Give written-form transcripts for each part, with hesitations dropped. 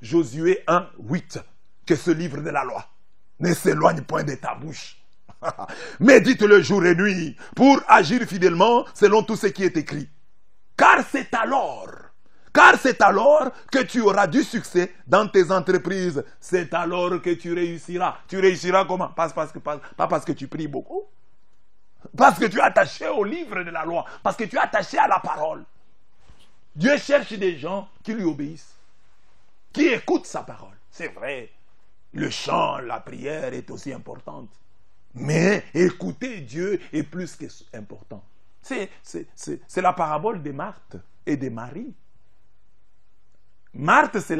Josué 1, 8, que ce livre de la loi ne s'éloigne point de ta bouche. Médite-le jour et nuit pour agir fidèlement selon tout ce qui est écrit. Car c'est alors que tu auras du succès dans tes entreprises. C'est alors que tu réussiras. Tu réussiras comment? Pas parce que tu pries beaucoup. Parce que tu es attaché au livre de la loi. Parce que tu es attaché à la parole. Dieu cherche des gens qui lui obéissent, qui écoutent sa parole. C'est vrai, le chant, la prière est aussi importante. Mais écouter Dieu est plus qu'important. C'est la parabole de Marthe et de Marie. Marthe, c'est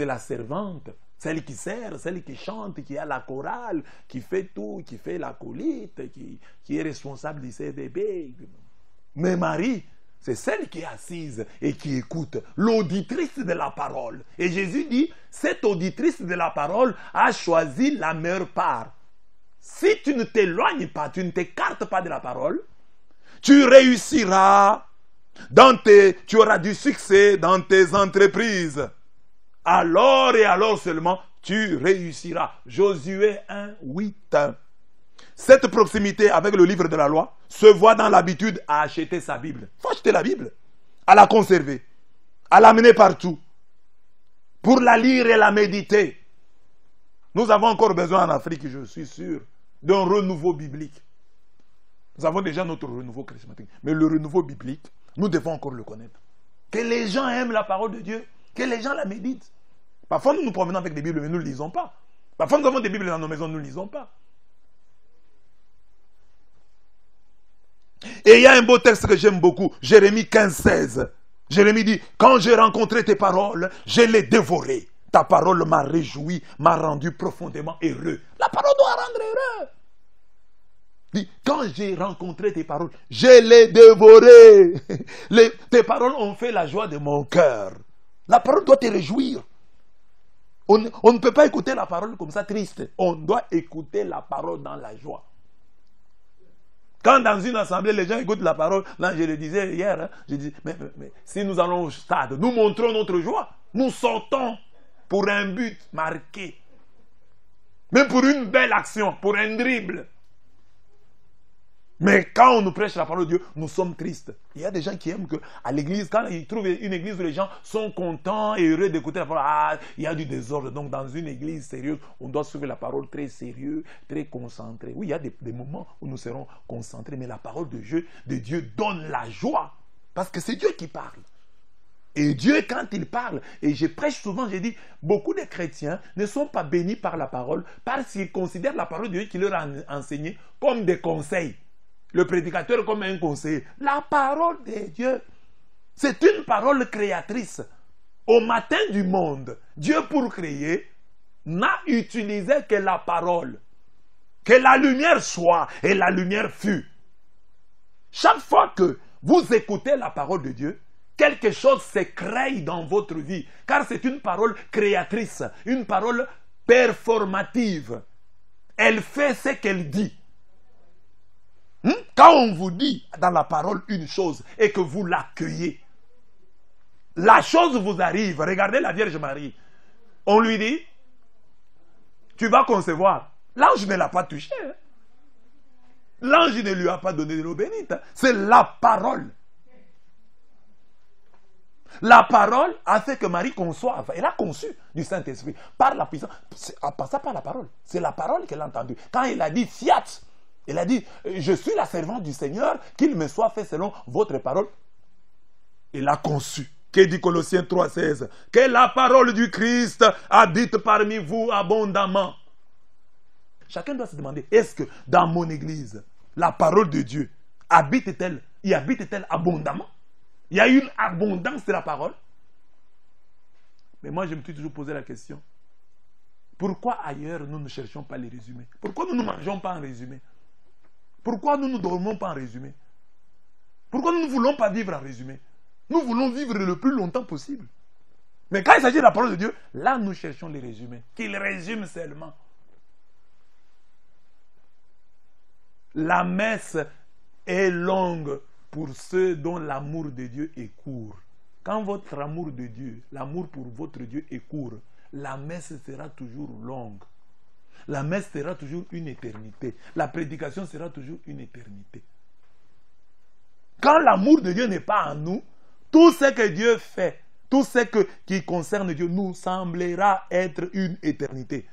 la servante, celle qui sert, celle qui chante, qui a la chorale, qui fait tout, qui fait la colite, qui est responsable de ses bébés. Mais Marie, c'est celle qui est assise et qui écoute, l'auditrice de la parole. Et Jésus dit, cette auditrice de la parole a choisi la meilleure part. Si tu ne t'éloignes pas, tu ne t'écartes pas de la parole, tu réussiras, tu auras du succès dans tes entreprises. Alors et alors seulement, tu réussiras. Josué 1, 8. Cette proximité avec le livre de la loi se voit dans l'habitude à acheter sa Bible. Il faut acheter la Bible, à la conserver, à l'amener partout, pour la lire et la méditer. Nous avons encore besoin en Afrique, je suis sûr, d'un renouveau biblique. Nous avons déjà notre renouveau charismatique, mais le renouveau biblique, nous devons encore le connaître. Que les gens aiment la parole de Dieu, que les gens la méditent. Parfois, nous nous promenons avec des Bibles, mais nous ne lisons pas. Parfois, nous avons des Bibles dans nos maisons, nous ne lisons pas. Et il y a un beau texte que j'aime beaucoup, Jérémie 15, 16. Jérémie dit, quand j'ai rencontré tes paroles, je les dévorées. Ta parole m'a réjoui, m'a rendu profondément heureux. La parole doit rendre heureux. Dit, quand j'ai rencontré tes paroles, je les dévorées. Tes paroles ont fait la joie de mon cœur. La parole doit te réjouir. On ne peut pas écouter la parole comme ça triste. On doit écouter la parole dans la joie. Quand dans une assemblée, les gens écoutent la parole, là je le disais hier, hein, je dis, mais si nous allons au stade, nous montrons notre joie. Nous sortons pour un but marqué. Même pour une belle action, pour un dribble. Mais quand on nous prêche la parole de Dieu, nous sommes tristes. Il y a des gens qui aiment qu'à l'église, quand ils trouvent une église où les gens sont contents et heureux d'écouter la parole, il y a du désordre. Donc dans une église sérieuse, on doit suivre la parole très sérieux, très concentré. Oui, il y a des moments où nous serons concentrés, mais la parole de Dieu donne la joie. Parce que c'est Dieu qui parle. Et Dieu, quand il parle, et je prêche souvent, je dis, beaucoup de chrétiens ne sont pas bénis par la parole parce qu'ils considèrent la parole de Dieu qui leur a enseigné comme des conseils. Le prédicateur comme un conseiller. La parole de Dieu, c'est une parole créatrice. Au matin du monde, Dieu pour créer n'a utilisé que la parole. Que la lumière soit et la lumière fut. Chaque fois que vous écoutez la parole de Dieu, quelque chose se crée dans votre vie. Car c'est une parole créatrice, une parole performative. Elle fait ce qu'elle dit. Quand on vous dit dans la parole une chose et que vous l'accueillez, la chose vous arrive. Regardez la Vierge Marie. On lui dit, tu vas concevoir. L'ange ne l'a pas touché. L'ange ne lui a pas donné de l'eau bénite. C'est la parole. La parole a fait que Marie conçoive. Elle a conçu du Saint-Esprit par la puissance. En passant par la parole. C'est la parole qu'elle a entendue. Quand elle a dit fiat, elle a dit, je suis la servante du Seigneur, qu'il me soit fait selon votre parole. Elle a conçu. Que dit Colossiens 3,16? Que la parole du Christ habite parmi vous abondamment. Chacun doit se demander, est-ce que dans mon église, la parole de Dieu habite-t-elle, y habite-t-elle abondamment? Il y a une abondance de la parole. Mais moi, je me suis toujours posé la question. Pourquoi ailleurs nous ne cherchons pas les résumés? Pourquoi nous ne mangeons pas en résumé? Pourquoi nous ne dormons pas en résumé? Pourquoi nous ne voulons pas vivre en résumé? Nous voulons vivre le plus longtemps possible. Mais quand il s'agit de la parole de Dieu, là nous cherchons les résumés. Qu'il résume seulement. La messe est longue pour ceux dont l'amour de Dieu est court. Quand votre amour de Dieu, l'amour pour votre Dieu est court, la messe sera toujours longue. La messe sera toujours une éternité. La prédication sera toujours une éternité. Quand l'amour de Dieu n'est pas en nous, tout ce que Dieu fait, tout ce qui concerne Dieu nous semblera être une éternité.